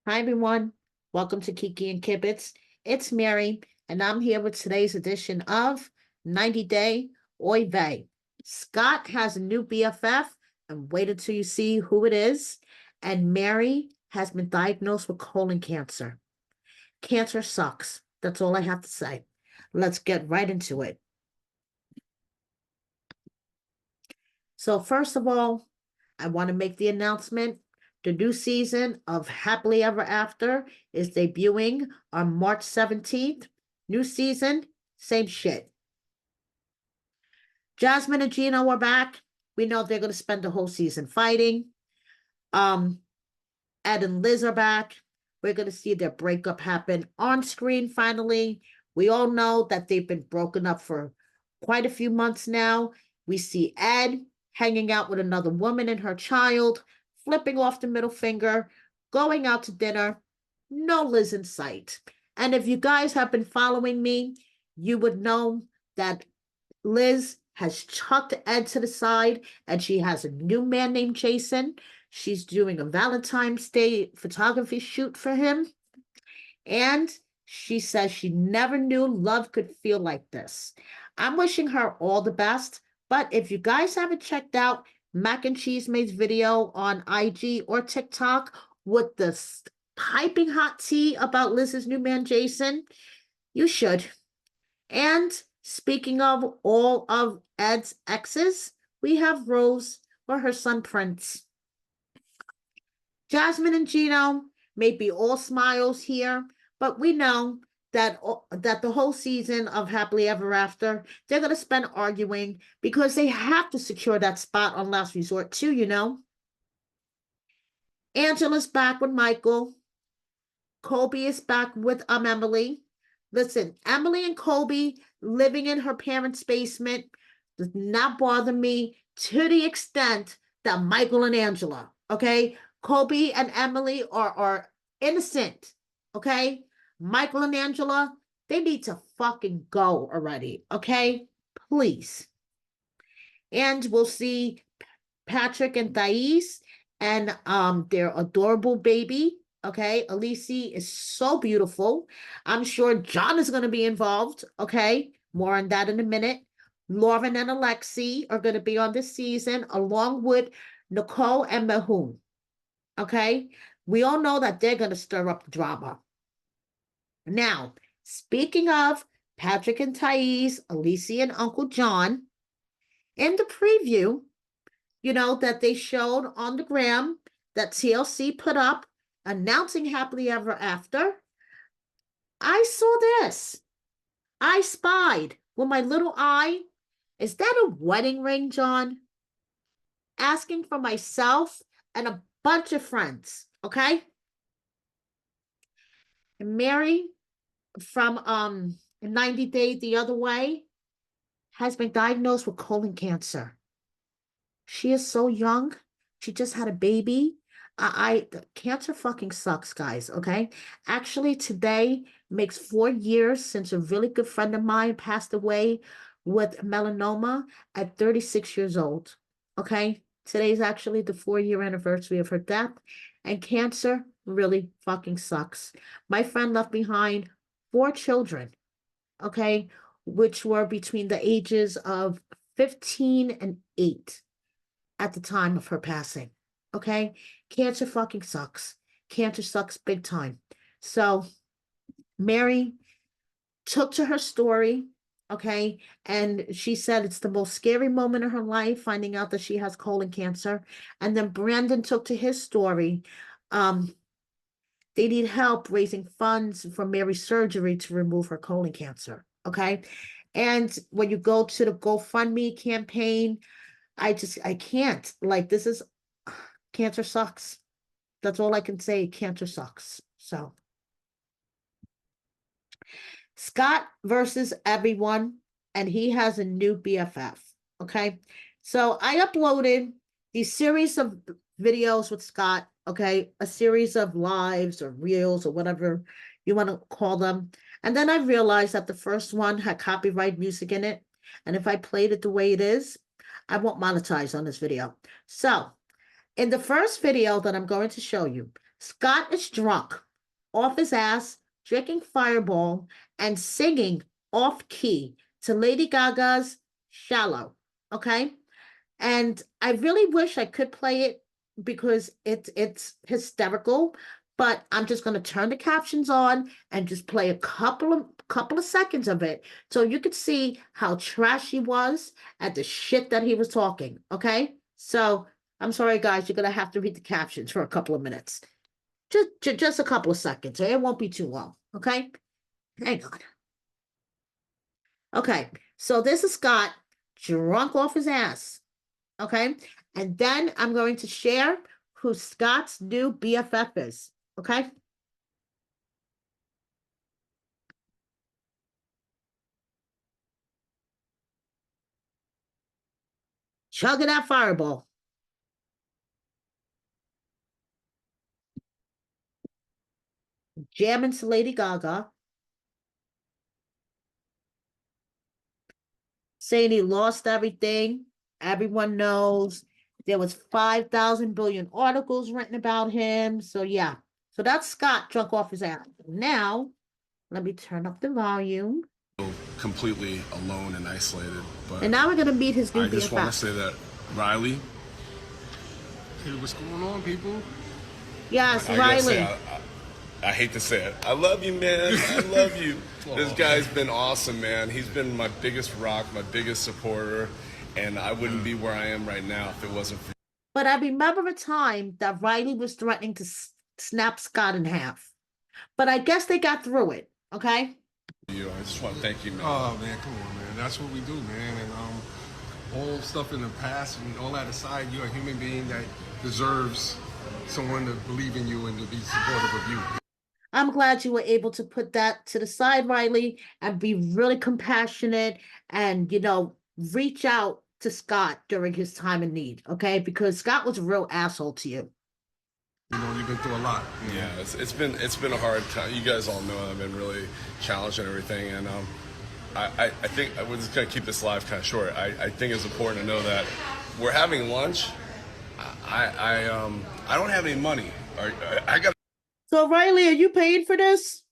Hi, everyone. Welcome to Kiki and Kibbitz. It's Mary, and I'm here with today's edition of 90 Day Oy Vey. Scott has a new BFF, and wait until you see who it is. And Mary has been diagnosed with colon cancer. Cancer sucks. That's all I have to say. Let's get right into it. So, first of all, I want to make the announcement. The new season of Happily Ever After is debuting on March 17th. New season, same shit. Jasmine and Gino are back. We know they're going to spend the whole season fighting. Um, Ed and Liz are back. We're going to see their breakup happen on screen finally. We all know that they've been broken up for quite a few months now. We see Ed hanging out with another woman and her child, flipping off the middle finger, going out to dinner. No Liz in sight. And if you guys have been following me, you would know that Liz has chucked Ed to the side and she has a new man named Jason. She's doing a Valentine's Day photography shoot for him. And she says she never knew love could feel like this. I'm wishing her all the best. But if you guys haven't checked out Mac and Cheese Mate's video on IG or TikTok with the piping hot tea about Liz's new man, Jason, you should. And speaking of all of Ed's exes, we have Rose or her son Prince. Jasmine and Gino may be all smiles here, but we know that the whole season of Happily Ever After, they're going to spend arguing because they have to secure that spot on Last Resort too, you know. Angela's back with Michael. Colby is back with Emily. Listen, Emily and Colby living in her parents' basement does not bother me to the extent that Michael and Angela, okay? Colby and Emily are innocent, okay? Michael and Angela, they need to fucking go already, okay? Please. And we'll see Patrick and Thais and their adorable baby. Okay, Elise is so beautiful. I'm sure John is going to be involved. Okay, more on that in a minute. Lauren and Alexi are going to be on this season along with Nicole and Mahmoud. Okay, we all know that they're going to stir up the drama. Now, speaking of Patrick and Thais, Elise and Uncle John, in the preview, that they showed on the gram that TLC put up announcing Happily Ever After. I saw this. I spied with my little eye. Is that a wedding ring, John? Asking for myself and a bunch of friends, okay? And Mary from 90 Day the Other Way has been diagnosed with colon cancer. She is so young. She just had a baby. Cancer fucking sucks, guys. Okay. Actually, today makes 4 years since a really good friend of mine passed away with melanoma at 36 years old. Okay. Today's actually the 4 year anniversary of her death, and cancer really fucking sucks. My friend left behind 4 children, okay, which were between the ages of 15 and 8 at the time of her passing. Okay? Cancer fucking sucks. Cancer sucks big time. So Mary took to her story, okay? And she said it's the most scary moment of her life, finding out that she has colon cancer. And then Brandon took to his story. They need help raising funds for Mary's surgery to remove her colon cancer. Okay. And when you go to the GoFundMe campaign, I can't. Like, this is cancer sucks. That's all I can say. Cancer sucks. So, Scott versus everyone, and he has a new BFF. Okay. So, I uploaded these series of videos with Scott. Okay. A series of lives or reels or whatever you want to call them. And then I realized that the first one had copyright music in it. And if I played it the way it is, I won't monetize on this video. So, in the first video that I'm going to show you, Scott is drunk, off his ass, drinking Fireball, and singing off key to Lady Gaga's Shallow. Okay? And I really wish I could play it because it's hysterical, but I'm just going to turn the captions on and just play a couple of seconds of it so you could see how trash he was at the shit that he was talking, okay? So, I'm sorry guys, you're going to have to read the captions for a couple of minutes. Just a couple of seconds. It won't be too long, okay? Hang on. Okay. So this is Scott drunk off his ass. Okay. And then I'm going to share who Scott's new BFF is. Okay. Chugging that Fireball. Jamming to Lady Gaga. Saying he lost everything. Everyone knows. There was 5,000 billion articles written about him. So yeah. So that's Scott drunk off his ass. Now, let me turn up the volume. Completely alone and isolated. But and now we're gonna meet his new BFF. I just want to say that Riley. Hey, what's going on, people? Yes, Riley. I hate to say it. I love you, man. I love you. This guy's been awesome, man. He's been my biggest rock, my biggest supporter, and I wouldn't be where I am right now if it wasn't for. But I remember a time that Riley was threatening to snap Scott in half. But I guess they got through it, okay? I just want to thank you, man. Oh, man, come on, man. That's what we do, man. And all stuff in the past and all that aside, you're a human being that deserves someone to believe in you and to be supportive of you. I'm glad you were able to put that to the side, Riley, and be really compassionate and, reach out to Scott during his time of need, okay? Because Scott was a real asshole to you. You've been through a lot. Yeah, it's been a hard time. You guys all know I've been really challenged and everything, and I think we're just gonna keep this live kind of short. I think it's important to know that we're having lunch. I don't have any money. I got. So Riley, are you paying for this?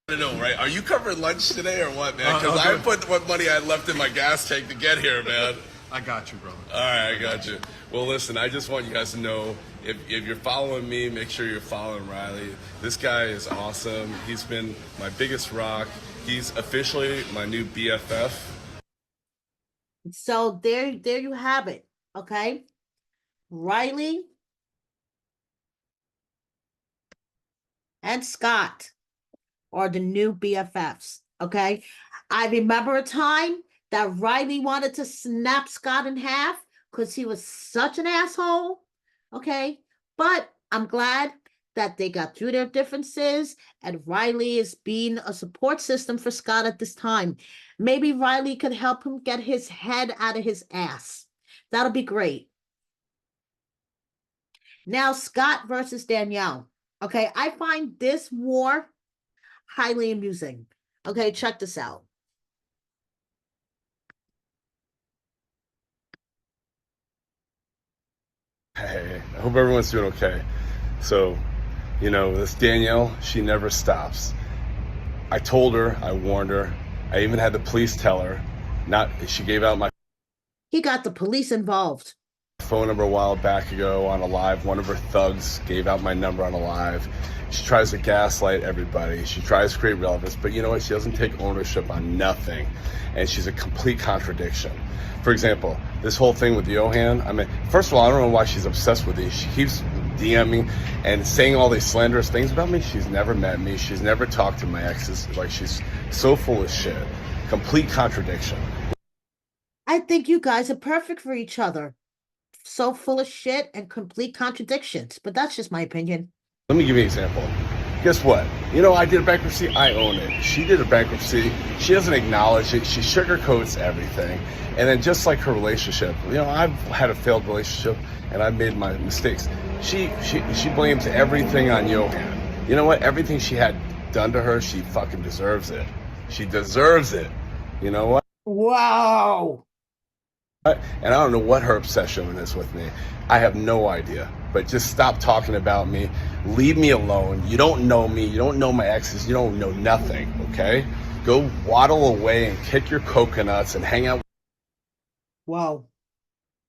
I don't know, right? Are you covering lunch today or what, man? Because I put what money I left in my gas tank to get here, man. I got you, brother. All right, I got you. Well, listen, I just want you guys to know, if you're following me, make sure you're following Riley. This guy is awesome. He's been my biggest rock. He's officially my new BFF. So there you have it, okay? Riley and Scott are the new BFFs, okay? I remember a time that Riley wanted to snap Scott in half because he was such an asshole, okay? But I'm glad that they got through their differences and Riley is being a support system for Scott at this time. Maybe Riley could help him get his head out of his ass. That'll be great. Now, Scott versus Danielle. Okay, I find this war highly amusing. Okay, check this out. Hey, I hope everyone's doing okay. So, this Danielle, she never stops. I told her, I warned her, I even had the police tell her, she gave out my. He got the police involved. Phone number a while back ago on a live. One of her thugs gave out my number on a live. She tries to gaslight everybody. She tries to create relevance, but you know what? She doesn't take ownership on nothing. And she's a complete contradiction. For example, this whole thing with Johan, first of all, I don't know why she's obsessed with these. She keeps DMing and saying all these slanderous things about me. She's never met me. She's never talked to my exes. Like, she's so full of shit. Complete contradiction. I think you guys are perfect for each other. So full of shit and complete contradictions, but that's just my opinion. Let me give you an example. Guess what? I did a bankruptcy. I own it. She did a bankruptcy. She doesn't acknowledge it. She sugarcoats everything. And then just like her relationship, I've had a failed relationship and I've made my mistakes. She blames everything on Johan. You know what? Everything she had done to her, she fucking deserves it. She deserves it. You know what? Wow. And I don't know what her obsession is with me. I have no idea. But just stop talking about me. Leave me alone. You don't know me. You don't know my exes. You don't know nothing, okay? Go waddle away and kick your coconuts and hang out Wow.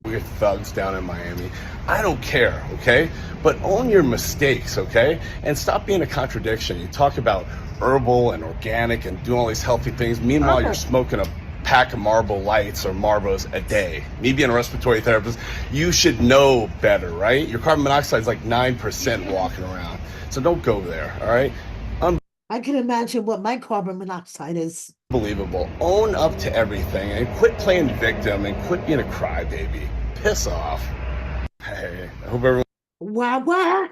with thugs down in Miami. I don't care, okay? But own your mistakes, okay? And stop being a contradiction. You talk about herbal and organic and doing all these healthy things. Meanwhile, you're smoking a pack of Marlboro Lights or Marlboros a day. Me being a respiratory therapist, you should know better, right? Your carbon monoxide is like 9% walking around. So don't go there, all right? I can imagine what my carbon monoxide is. Unbelievable. Own up to everything and quit playing victim and quit being a crybaby. Piss off. Hey, I hope everyone. Wow.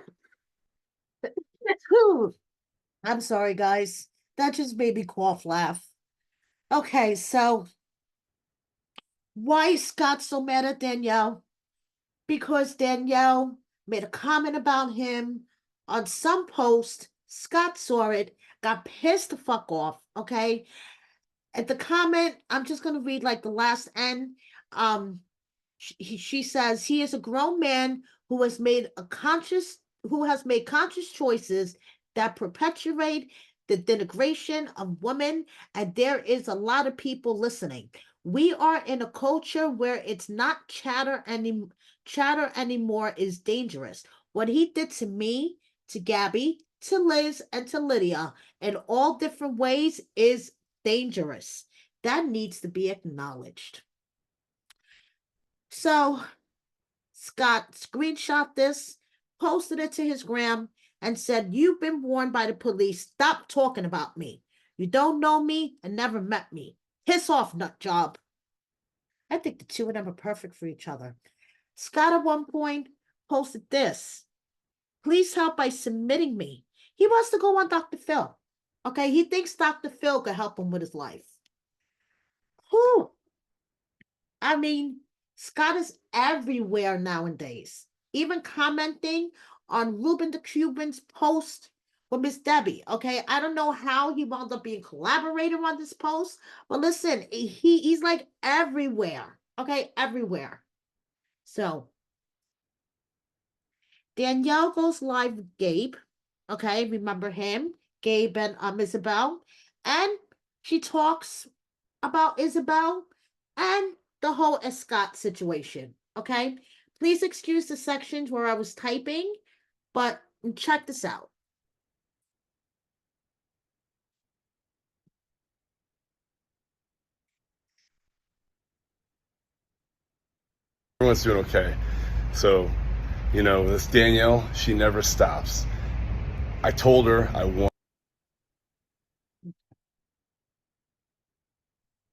I'm sorry, guys. That just made me cough laugh. Okay, so why is Scott so mad at Danielle? Because Danielle made a comment about him on some post. Scott saw it, got pissed the fuck off, okay? At the comment, I'm just going to read like the last end. She says he is a grown man who has made conscious choices that perpetuate the denigration of women, and there is a lot of people listening. We are in a culture where it's not chatter anymore is dangerous. What he did to me, to Gabby, to Liz, and to Lydia in all different ways is dangerous. That needs to be acknowledged. So Scott screenshot this, posted it to his gram, and said, "You've been warned by the police. Stop talking about me. You don't know me and never met me. Piss off, nut job." I think the two of them are perfect for each other. Scott at one point posted this: "Please help by submitting me." He wants to go on Dr. Phil. Okay, he thinks Dr. Phil could help him with his life. Whew. I mean, Scott is everywhere nowadays, even commenting on Ruben the Cuban's post with Miss Debbie. Okay, I don't know how he wound up being collaborator on this post, but listen, he's like everywhere. Okay, everywhere. So Danielle goes live with Gabe. Okay, remember him, Gabe and Isabel, and she talks about Isabel and the whole Scott situation. Okay, please excuse the sections where I was typing, but check this out. Everyone's doing okay. So, you know, this Danielle, she never stops. I told her I want.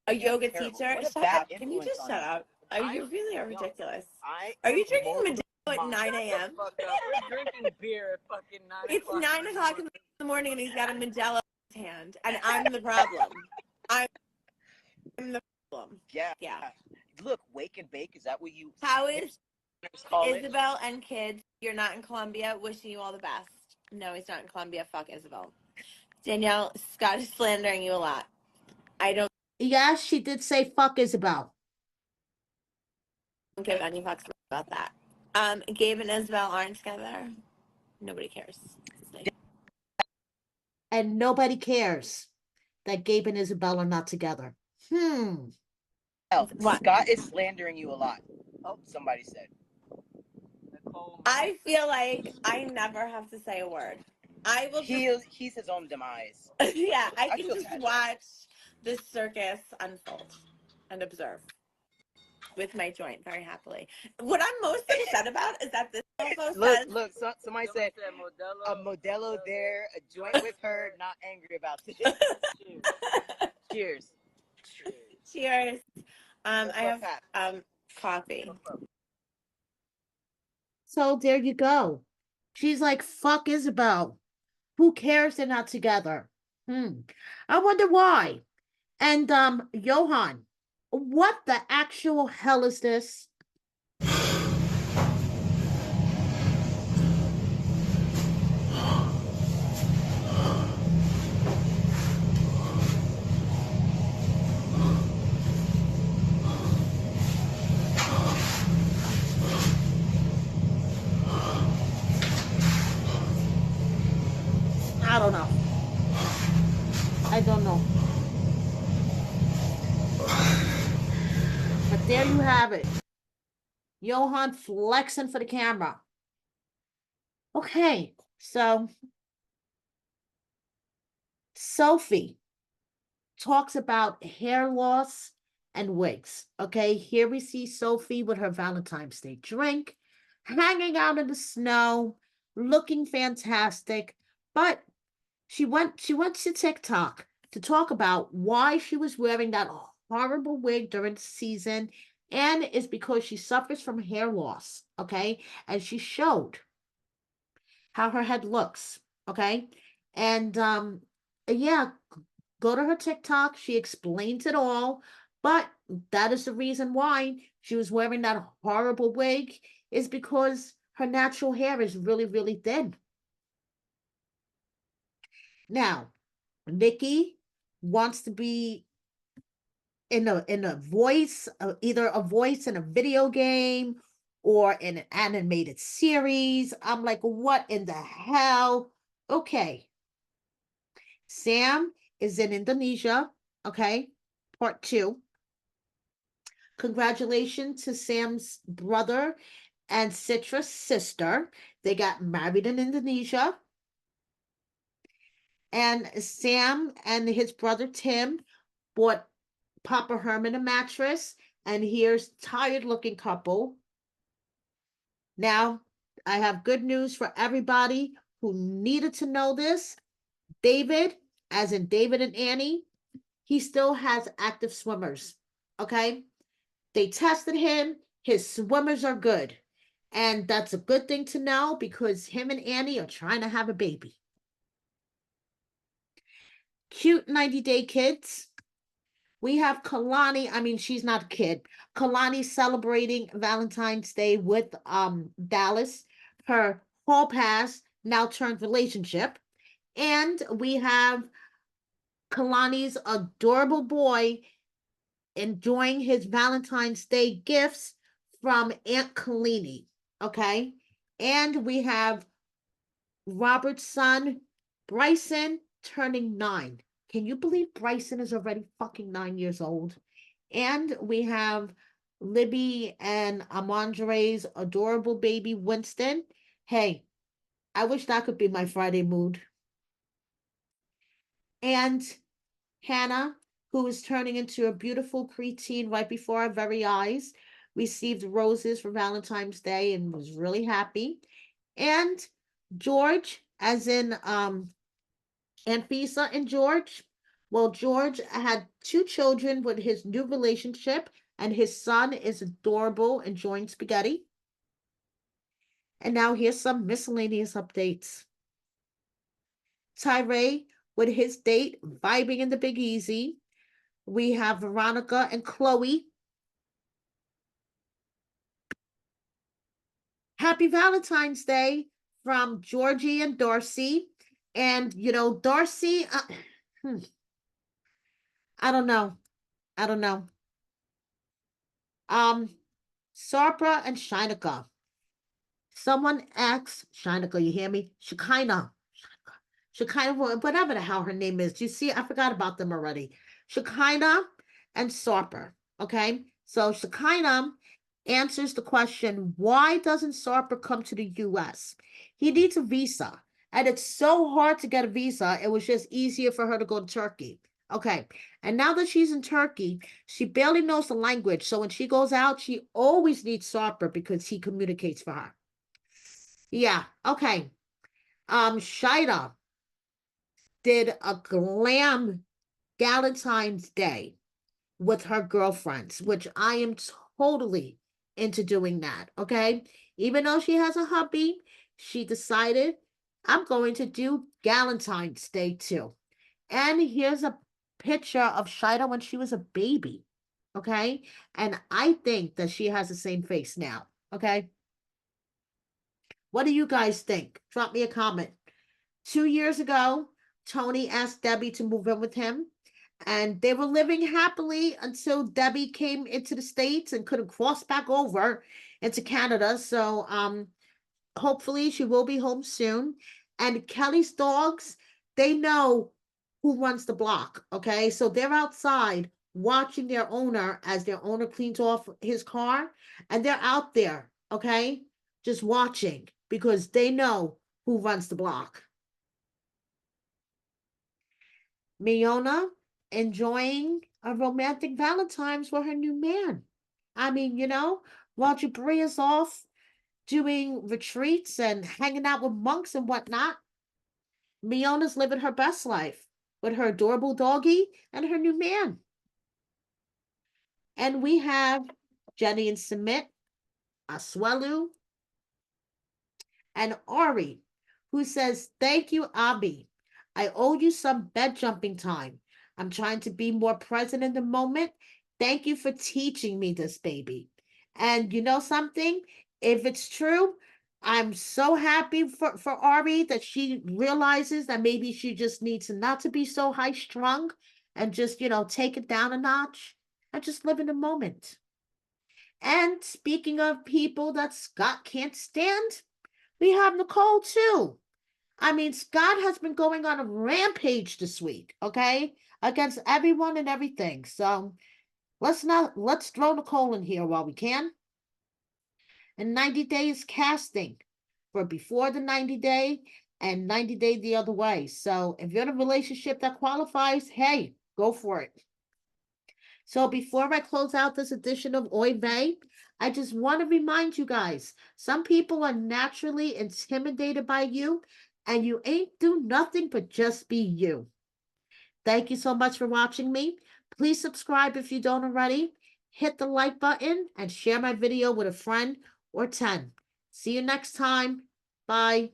A yoga teacher? Shut up. Can you just shut up? You really are ridiculous. Are you drinking Modelo at 9 a.m.? We're drinking beer at fucking 9 It's 9 o'clock in the morning and he's got a Modelo in his hand. And I'm the problem. I'm the problem. Yeah. Yeah. Look, wake and bake. Is that what you? How is call it? Isabel and kids? You're not in Colombia. Wishing you all the best. No, he's not in Colombia. Fuck Isabel. Danielle, Scott is slandering you a lot. I don't Yes, she did say fuck Isabel. give any fucks about that. Gabe and Isabel aren't together. Nobody cares. And nobody cares that Gabe and Isabel are not together. What? Scott is slandering you a lot. Oh, somebody said. I feel like I never have to say a word. I will. He's his own demise. Yeah, I can feel just sad. watch this circus unfold and observe with my joint very happily. What I'm most upset about is that this also says. Look, somebody said a Modelo there, a joint with her, not angry about this. Cheers. Cheers. I have coffee. So there you go. She's like, fuck Isabel. Who cares they're not together? I wonder why. And Johan, what the actual hell is this? I don't know. I don't know. But there you have it. Johan flexing for the camera. Okay, so Sophie talks about hair loss and wigs. Okay, here we see Sophie with her Valentine's Day drink, hanging out in the snow, looking fantastic. But she went to TikTok to talk about why she was wearing that horrible wig during the season, and it's because she suffers from hair loss. Okay, and she showed how her head looks. Okay, and yeah, go to her TikTok. She explains it all. But that is the reason why she was wearing that horrible wig, is because her natural hair is really, really thin. Now, Nikki wants to be in a voice, either a voice in a video game or in an animated series. I'm like, what in the hell? Okay. Sam is in Indonesia. Okay. Part 2. Congratulations to Sam's brother and Citra's sister. They got married in Indonesia. And Sam and his brother Tim bought Papa Herman a mattress. And here's tired looking couple. Now, I have good news for everybody who needed to know this. David, as in David and Annie, he still has active swimmers. Okay? They tested him. His swimmers are good. And that's a good thing to know because him and Annie are trying to have a baby. Cute 90-day kids. We have Kalani. I mean, she's not a kid. Kalani celebrating Valentine's Day with Dallas. Her hall pass now turned relationship. And we have Kalani's adorable boy enjoying his Valentine's Day gifts from Aunt Kalini. Okay. And we have Robert's son, Bryson, turning 9. Can you believe Bryson is already fucking 9 years old? And we have Libby and Amandre's adorable baby, Winston. Hey, I wish that could be my Friday mood. And Hannah, who is turning into a beautiful preteen right before our very eyes, received roses for Valentine's Day and was really happy. And George, as in Anfisa and George. Well, George had 2 children with his new relationship, and his son is adorable, enjoying spaghetti. And now here's some miscellaneous updates. Tyree with his date, vibing in the Big Easy. We have Veronica and Chloe. Happy Valentine's Day from Georgie and Darcy. And, you know, Darcy, I don't know. I don't know. Sarpa and Shinika. Someone asks, Shinika, you hear me? Shekinah. Shekinah, whatever the hell her name is. You see, I forgot about them already. Shekinah and Sarper. Okay. So Shekinah answers the question, why doesn't Sarper come to the US? He needs a visa. And it's so hard to get a visa. It was just easier for her to go to Turkey. Okay. And now that she's in Turkey, she barely knows the language. So when she goes out, she always needs Sarper because he communicates for her. Yeah. Okay. Shida did a glam Valentine's Day with her girlfriends, which I am totally into doing that. Okay. Even though she has a hubby, she decided I'm going to do Valentine's Day too. And here's a picture of Shida when she was a baby. Okay. And I think that she has the same face now. Okay. What do you guys think? Drop me a comment. 2 years ago, Tony asked Debbie to move in with him. And they were living happily until Debbie came into the States and couldn't cross back over into Canada. So hopefully she will be home soon. And Kelly's dogs, they know who runs the block. Okay. So they're outside watching their owner as their owner cleans off his car, and they're out there, okay, just watching because they know who runs the block. Miona enjoying a romantic Valentine's with her new man. I mean, while Jabria's off doing retreats and hanging out with monks and whatnot, Miona's living her best life with her adorable doggie and her new man. And we have Jenny and Submit, Aswelu, and Ari, who says, "Thank you, Abi. I owe you some bed jumping time. I'm trying to be more present in the moment. Thank you for teaching me this, baby." And you know something? If it's true, I'm so happy for Ari that she realizes that maybe she just needs not to be so high strung and just, take it down a notch and just live in the moment. And speaking of people that Scott can't stand, we have Nicole too. I mean, Scott has been going on a rampage this week, okay, against everyone and everything. So let's throw Nicole in here while we can. And 90 days casting for before the 90-day and 90-day the other way. So if you're in a relationship that qualifies, hey, go for it. So before I close out this edition of Oy Vey, I just want to remind you guys, some people are naturally intimidated by you, and you ain't do nothing but just be you. Thank you so much for watching me. Please subscribe if you don't already. Hit the like button and share my video with a friend or 10. See you next time. Bye.